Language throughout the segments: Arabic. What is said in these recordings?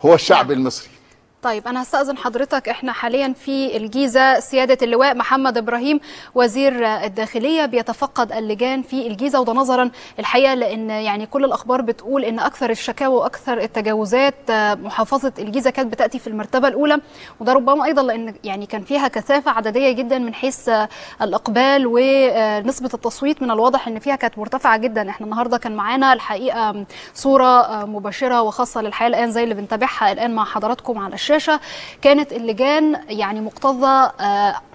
هو الشعب المصري. طيب أنا هستأذن حضرتك، إحنا حاليا في الجيزة، سيادة اللواء محمد إبراهيم وزير الداخلية بيتفقد اللجان في الجيزة، وده نظرا الحقيقة لأن يعني كل الأخبار بتقول إن أكثر الشكاوى وأكثر التجاوزات محافظة الجيزة كانت بتأتي في المرتبة الأولى، وده ربما أيضا لأن يعني كان فيها كثافة عددية جدا من حيث الإقبال ونسبة التصويت، من الواضح إن فيها كانت مرتفعة جدا. إحنا النهاردة كان معانا الحقيقة صورة مباشرة وخاصة للحياة الآن زي اللي بنتابعها الآن مع حضراتكم على الشاشة. كانت اللجان يعني مكتظة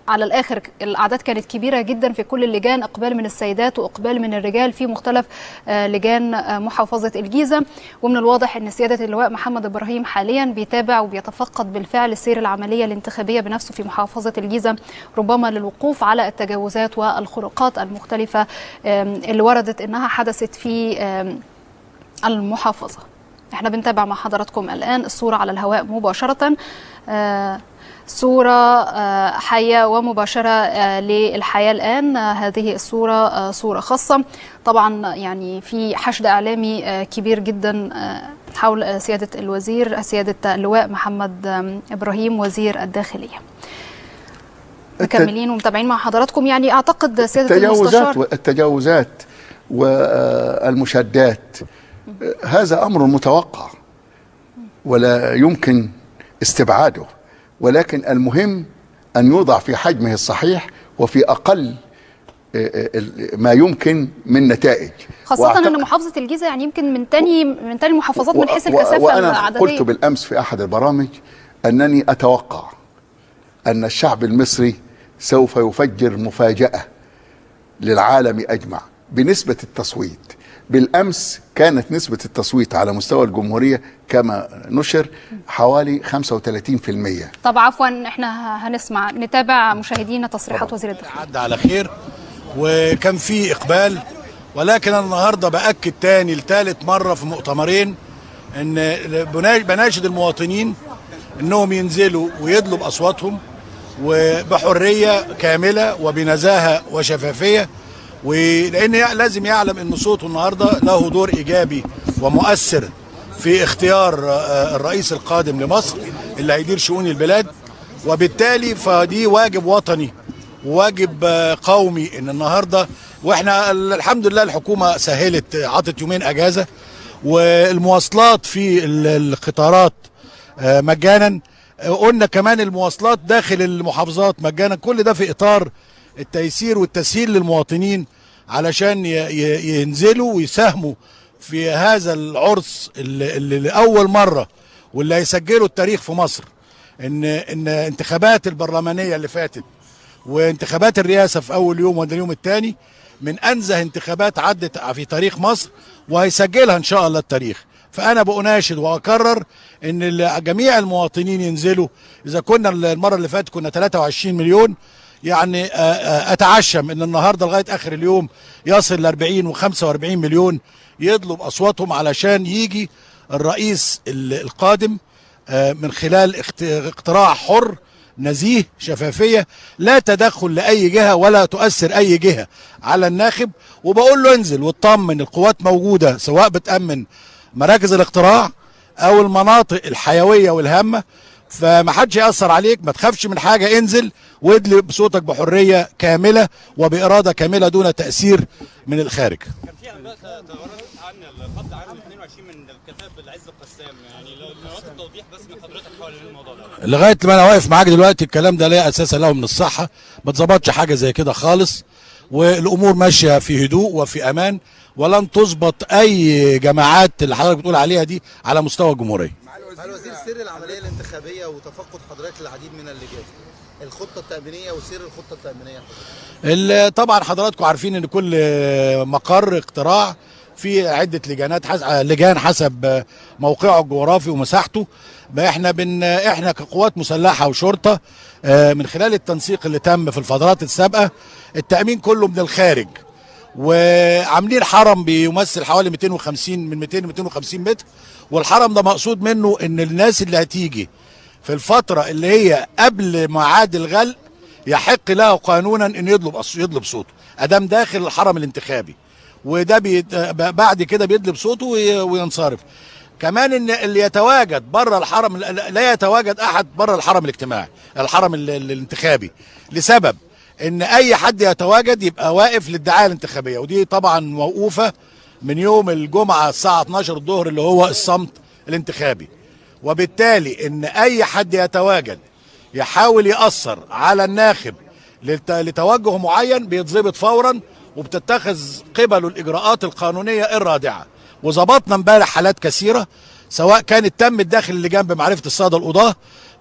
على الآخر، الأعداد كانت كبيرة جدا في كل اللجان، إقبال من السيدات وإقبال من الرجال في مختلف لجان محافظة الجيزة. ومن الواضح أن سيادة اللواء محمد إبراهيم حاليا بيتابع وبيتفقد بالفعل سير العملية الانتخابية بنفسه في محافظة الجيزة، ربما للوقوف على التجاوزات والخروقات المختلفة اللي وردت أنها حدثت في المحافظة. احنا بنتابع مع حضراتكم الآن الصورة على الهواء مباشرة، صورة حية ومباشرة للحياة الآن. هذه الصورة صورة خاصة طبعا، يعني في حشد إعلامي كبير جدا حول سيادة الوزير، سيادة اللواء محمد إبراهيم وزير الداخلية. مكملين ومتابعين مع حضراتكم. يعني أعتقد سيادة المستشار التجاوزات والمشادات هذا أمر متوقع ولا يمكن استبعاده، ولكن المهم أن يوضع في حجمه الصحيح وفي أقل ما يمكن من نتائج، خاصة أن محافظة الجيزة يعني يمكن من تاني المحافظات من حيث الكثافة العددية. وأنا قلت بالأمس في أحد البرامج أنني أتوقع أن الشعب المصري سوف يفجر مفاجأة للعالم أجمع بنسبة التصويت. بالأمس كانت نسبة التصويت على مستوى الجمهورية كما نشر حوالي 35%. طب عفوا احنا هنسمع نتابع مشاهدينا تصريحات وزير الداخلية. عدى على خير وكان في إقبال، ولكن النهاردة بأكد تاني لثالث مرة في مؤتمرين ان بناشد المواطنين انهم ينزلوا ويدلوا بأصواتهم وبحرية كاملة وبنزاهة وشفافية، ولأن لازم يعلم أن صوته النهاردة له دور إيجابي ومؤثر في اختيار الرئيس القادم لمصر اللي هيدير شؤون البلاد. وبالتالي فدي واجب وطني وواجب قومي ان النهاردة، واحنا الحمد لله الحكومة سهلت، عطت يومين أجازة، والمواصلات في القطارات مجانا، قلنا كمان المواصلات داخل المحافظات مجانا. كل ده في إطار التيسير والتسهيل للمواطنين علشان ينزلوا ويساهموا في هذا العرس اللي لأول مرة واللي هيسجلوا التاريخ في مصر، ان انتخابات البرلمانية اللي فاتت وانتخابات الرئاسة في أول يوم وده اليوم الثاني من أنزه انتخابات عدت في تاريخ مصر، وهيسجلها إن شاء الله التاريخ. فأنا بأناشد وأكرر إن جميع المواطنين ينزلوا. إذا كنا المرة اللي فاتت كنا 23 مليون، يعني أتعشم إن النهاردة لغاية آخر اليوم يصل ل 40 و45 مليون يدلوا بأصواتهم علشان يجي الرئيس القادم من خلال اقتراع حر نزيه شفافية، لا تدخل لأي جهة ولا تؤثر أي جهة على الناخب. وبقول له انزل واطمن، القوات موجودة سواء بتأمن مراكز الاقتراع أو المناطق الحيوية والهامة، فما حدش يأثر عليك، ما تخافش من حاجة، انزل وادلي بصوتك بحرية كاملة وبإرادة كاملة دون تأثير من الخارج. كان في انباء تورطت عن القبض عام 22 من الكتاب بالعز القسام، يعني لو نوصل توضيح بس من حضرتك حول الموضوع ده. لغاية ما أنا واقف معاك دلوقتي الكلام ده لا أساس له من الصحة، ما تظبطش حاجة زي كده خالص، والأمور ماشية في هدوء وفي أمان، ولن تظبط أي جماعات اللي حضرتك بتقول عليها دي على مستوى الجمهورية. معالي الوزير، سر العملية الانتخابية وتفقد حضرتك للعديد من اللجان، الخطة التأمينية وسير الخطة التأمينية. طبعا حضراتكم عارفين ان كل مقر اقتراع في عدة لجان حسب موقعه الجغرافي ومساحته. احنا كقوات مسلحة وشرطة من خلال التنسيق اللي تم في الفترات السابقة، التأمين كله من الخارج، وعاملين حرم بيمثل حوالي 250 من 200 ل 250 متر، والحرم ده مقصود منه ان الناس اللي هتيجي في الفترة اللي هي قبل ميعاد الغلق يحق له قانونا ان يطلب صوته ادام داخل الحرم الانتخابي، وده بعد كده بيطلب صوته وينصرف. كمان ان اللي يتواجد بره الحرم لا يتواجد احد بره الحرم الاجتماعي، الحرم الانتخابي، لسبب ان اي حد يتواجد يبقى واقف للدعايه الانتخابيه، ودي طبعا موقوفه من يوم الجمعه الساعه 12 الظهر اللي هو الصمت الانتخابي. وبالتالي ان اي حد يتواجد يحاول يأثر على الناخب لتوجه معين بيتضبط فورا، وبتتخذ قبله الاجراءات القانونيه الرادعه. وظبطنا امبارح حالات كثيره، سواء كانت تمت داخل اللجان بمعرفه الساده القضاه،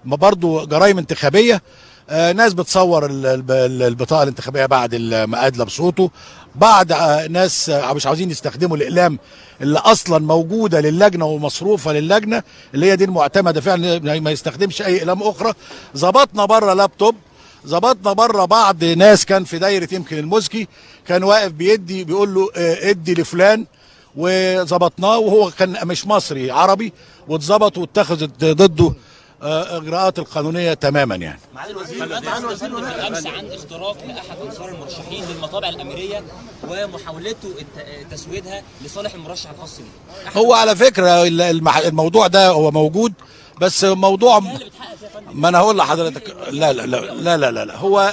ما برضو جرائم انتخابيه، ناس بتصور البطاقه الانتخابيه بعد ما ادلى بصوته، بعض ناس مش عاوزين يستخدموا الاقلام اللي اصلا موجوده للجنه ومصروفه للجنه، اللي هي دي المعتمده فعلا، ما يستخدمش اي اقلام اخرى. ظبطنا بره لابتوب، ظبطنا بره بعض ناس كان في دايره يمكن المسكي كان واقف بيدي بيقول له ادي لفلان، وظبطناه وهو كان مش مصري عربي، واتظبط واتخذت ضده اجراءات القانونيه تماما يعني. معالي الوزير بالامس عن اختراق لاحد انصار المرشحين للمطابع الاميريه ومحاولته تسويدها لصالح المرشح الخاص بيه. هو على فكره الموضوع ده هو موجود، بس موضوع ما انا هقول لحضرتك لا لا لا لا لا, لا. هو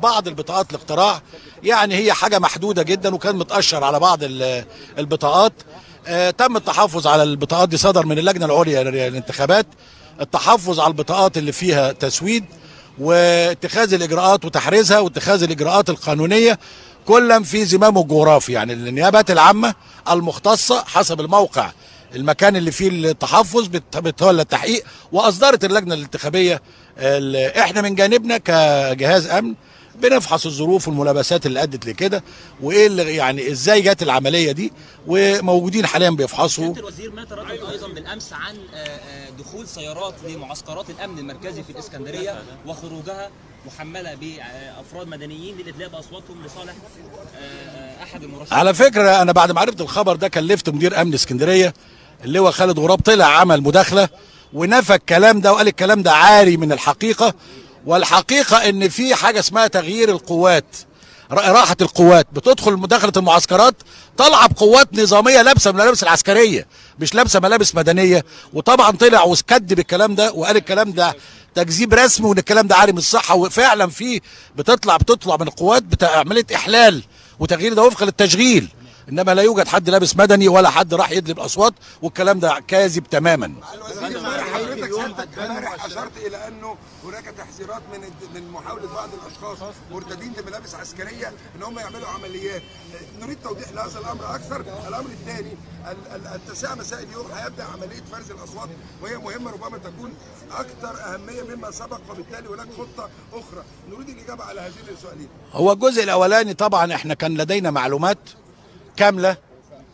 بعض البطاقات الاقتراع يعني هي حاجه محدوده جدا، وكان متاشر على بعض البطاقات. تم التحفظ على البطاقات دي، صدر من اللجنه العليا للانتخابات التحفظ على البطاقات اللي فيها تسويد، واتخاذ الاجراءات وتحريزها واتخاذ الاجراءات القانونيه كلا في زمامه الجغرافي. يعني النيابات العامه المختصه حسب الموقع المكان اللي فيه التحفظ بتولى التحقيق، واصدرت اللجنه الانتخابيه. احنا من جانبنا كجهاز امن بنفحص الظروف والملابسات اللي ادت لكده، وايه اللي يعني ازاي جت العمليه دي، وموجودين حاليا بيفحصوا. سياده الوزير ما تردد ايضا بالامس عن دخول سيارات لمعسكرات الامن المركزي في الاسكندريه وخروجها محمله بافراد مدنيين للادلاء باصواتهم لصالح احد المرشحين. على فكره انا بعد ما عرفت الخبر ده كلفت مدير امن اسكندريه اللي هو خالد غراب، طلع عمل مداخله ونفى الكلام ده وقال الكلام ده عاري من الحقيقه. والحقيقه ان في حاجه اسمها تغيير القوات، راحه القوات بتدخل مداخله المعسكرات طالعه بقوات نظاميه لابسه ملابس العسكريه، مش لابسه ملابس مدنيه. وطبعا طلع وكذب الكلام ده وقال الكلام ده تكذيب رسمي، وان الكلام ده عاري من الصحه. وفعلا في بتطلع من القوات عمليه احلال وتغيير ده وفقا للتشغيل، انما لا يوجد حد لابس مدني ولا حد راح يدلب اصوات، والكلام ده كاذب تماما. امبارح اشرت الى انه هناك تحذيرات من محاوله بعض الاشخاص مرتدين بملابس عسكريه ان هم يعملوا عمليات. نريد توضيح لهذا الامر اكثر. الامر الثاني، 9 مساء اليوم هيبدا عمليه فرز الاصوات، وهي مهمه ربما تكون اكثر اهميه مما سبق، وبالتالي هناك خطه اخرى. نريد الاجابه على هذين السؤالين. هو الجزء الاولاني طبعا احنا كان لدينا معلومات كامله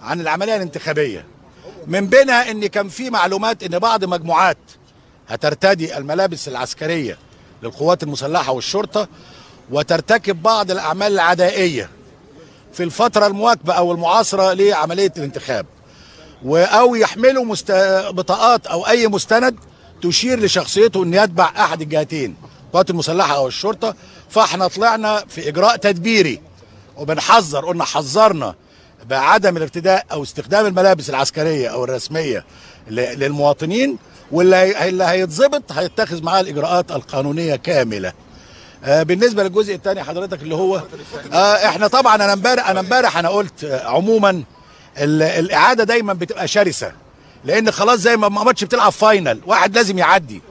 عن العمليه الانتخابيه، من بينها ان كان في معلومات ان بعض مجموعات هترتدي الملابس العسكريه للقوات المسلحه والشرطه وترتكب بعض الاعمال العدائيه في الفتره المواكبه او المعاصره لعمليه الانتخاب، او يحملوا بطاقات او اي مستند تشير لشخصيته ان يتبع احد الجهتين، القوات المسلحه او الشرطه. فاحنا طلعنا في اجراء تدبيري وبنحذر، قلنا حذرنا بعدم الارتداء او استخدام الملابس العسكريه او الرسميه للمواطنين، واللي هيتظبط هيتخذ معاه الاجراءات القانونيه كامله. بالنسبه للجزء الثاني حضرتك اللي هو احنا طبعا انا امبارح انا قلت عموما الاعاده دايما بتبقى شرسه، لان خلاص زي ما ماتش بتلعب فاينل واحد لازم يعدي،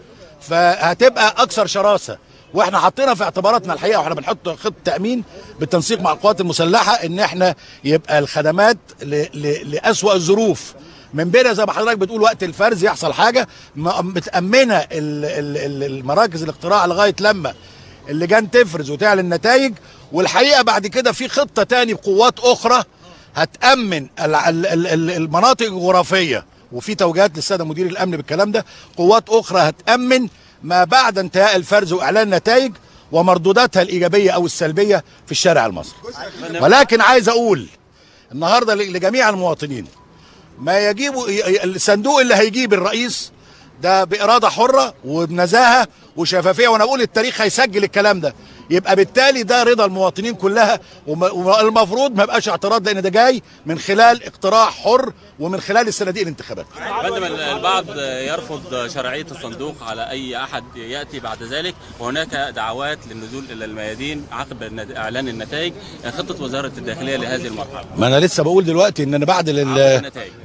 فهتبقى اكثر شراسه. واحنا حطينا في اعتباراتنا الحقيقه، واحنا بنحط خطه تامين بالتنسيق مع القوات المسلحه ان احنا يبقى الخدمات لاسوأ الظروف، من بينها زي ما حضرتك بتقول وقت الفرز يحصل حاجه متامنه المراكز الاقتراع لغايه لما اللجان تفرز وتعلن نتائج. والحقيقه بعد كده في خطه تاني بقوات اخرى هتامن المناطق الجغرافيه، وفي توجيهات للساده مدير الامن بالكلام ده. قوات اخرى هتامن ما بعد انتهاء الفرز واعلان النتائج ومردوداتها الايجابيه او السلبيه في الشارع المصري. ولكن عايز اقول النهارده لجميع المواطنين، ما يجيبوا الصندوق اللي هيجيب الرئيس ده باراده حره وبنزاهه وشفافيه، وانا بقول التاريخ هيسجل الكلام ده، يبقى بالتالي ده رضا المواطنين كلها، والمفروض ما يبقاش اعتراض، لان ده جاي من خلال اقتراع حر ومن خلال الصناديق الانتخابات. فندم، البعض يرفض شرعيه الصندوق على اي احد ياتي بعد ذلك، وهناك دعوات للنزول الى الميادين عقب اعلان النتائج. خطه وزاره الداخليه لهذه المرحله؟ ما انا لسه بقول دلوقتي ان انا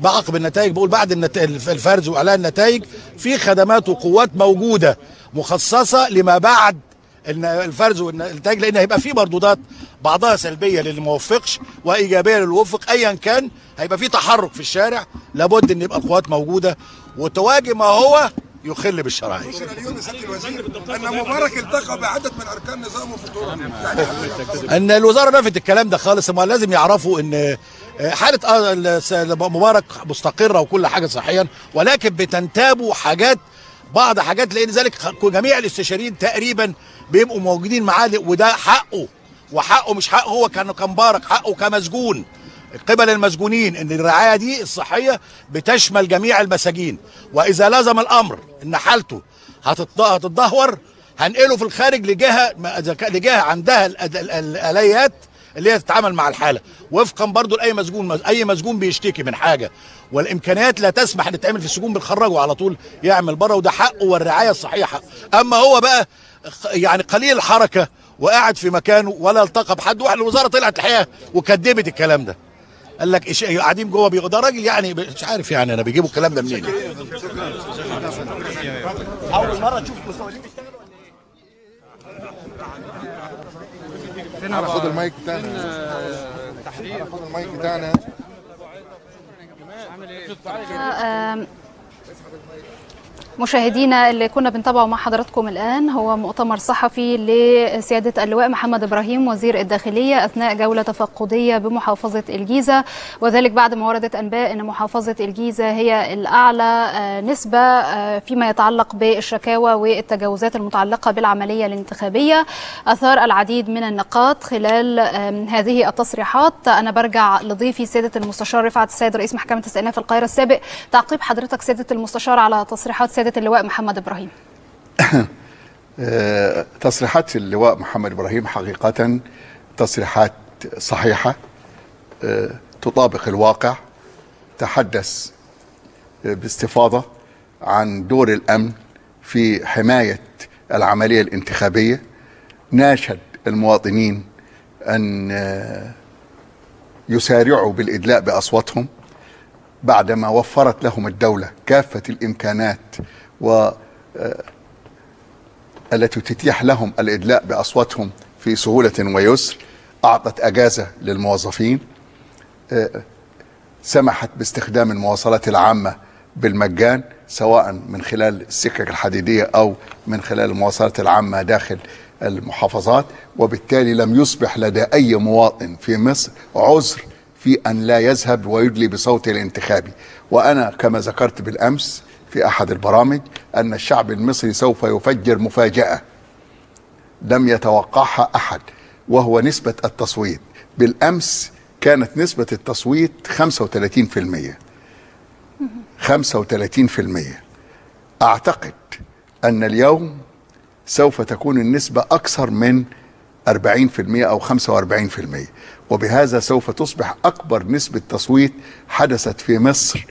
بعقب النتائج، بقول بعد الفرز واعلان النتائج في خدمات وقوات موجوده مخصصه لما بعد الفرز والنتائج، لان هيبقى في مردودات بعضها سلبيه للي ما وفقش وايجابيه للي وفق. ايا كان هيبقى في تحرك في الشارع، لابد ان يبقى القوات موجوده وتواجه ما هو يخل بالشرعيه. اليوم سياده الوزير ان مبارك التقى بعدد من اركان نظامه في الدور، ان الوزاره نفت الكلام ده خالص. هم لازم يعرفوا ان حاله مبارك مستقره وكل حاجه صحيا، ولكن بتنتابوا بعض حاجات، لان ذلك جميع الاستشاريين تقريبا بيبقوا موجودين معاه، وده حقه، وحقه مش حقه هو كمبارك، حقه كمسجون قبل المسجونين، ان الرعايه دي الصحيه بتشمل جميع المساجين، واذا لزم الامر ان حالته هتتدهور هنقله في الخارج لجهه عندها الاليات اللي هي تتعامل مع الحاله، وفقا برضو لاي مسجون. اي مسجون بيشتكي من حاجه والامكانيات لا تسمح ان تعمل في السجون، بنخرجه على طول يعمل بره، وده حقه، والرعايه الصحيه حقه. اما هو بقى يعني قليل الحركه وقاعد في مكانه ولا التقى بحد، واحد الوزاره طلعت الحقيقه وكدبت الكلام ده، قال لك قاعدين جوه ده راجل يعني مش عارف يعني انا بيجيبوا الكلام ده منين. اول مره تشوف مستوردين بيشتغلوا ولا ايه؟ خد المايك بتاعنا، خد المايك بتاعنا. مشاهدينا اللي كنا بنتابعه مع حضراتكم الآن هو مؤتمر صحفي لسيادة اللواء محمد إبراهيم وزير الداخلية أثناء جولة تفقدية بمحافظة الجيزة، وذلك بعد ما وردت أنباء أن محافظة الجيزة هي الأعلى نسبة فيما يتعلق بالشكاوى والتجاوزات المتعلقة بالعملية الانتخابية. أثار العديد من النقاط خلال هذه التصريحات. أنا برجع لضيفي سيادة المستشار رفعت السيد رئيس محكمة استئناف القاهرة السابق. تعقيب حضرتك سيادة المستشار على تصريحات سيادة اللواء محمد إبراهيم. تصريحات اللواء محمد إبراهيم حقيقة تصريحات صحيحة تطابق الواقع. تحدث باستفاضة عن دور الأمن في حماية العملية الانتخابية، ناشد المواطنين أن يسارعوا بالإدلاء بأصواتهم بعدما وفرت لهم الدولة كافة الإمكانات التي تتيح لهم الإدلاء بأصواتهم في سهولة ويسر. أعطت أجازة للموظفين، سمحت باستخدام المواصلات العامة بالمجان سواء من خلال السكك الحديدية أو من خلال المواصلات العامة داخل المحافظات، وبالتالي لم يصبح لدى أي مواطن في مصر عذر في أن لا يذهب ويدلي بصوته الانتخابي. وأنا كما ذكرت بالأمس في أحد البرامج أن الشعب المصري سوف يفجر مفاجأة لم يتوقعها أحد، وهو نسبة التصويت. بالأمس كانت نسبة التصويت 35%. 35%. أعتقد أن اليوم سوف تكون النسبة أكثر من 40% أو 45%، وبهذا سوف تصبح أكبر نسبة تصويت حدثت في مصر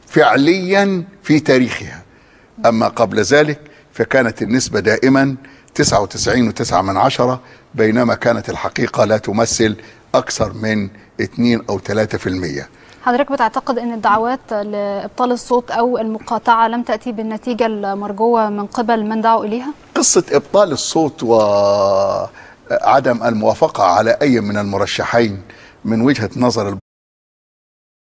فعليا في تاريخها. أما قبل ذلك فكانت النسبة دائما 99.9، بينما كانت الحقيقة لا تمثل أكثر من 2 أو 3%. حضرتك بتعتقد أن الدعوات لإبطال الصوت أو المقاطعة لم تأتي بالنتيجة المرجوة من قبل من دعوا إليها؟ قصة إبطال الصوت وعدم الموافقة على أي من المرشحين من وجهة نظر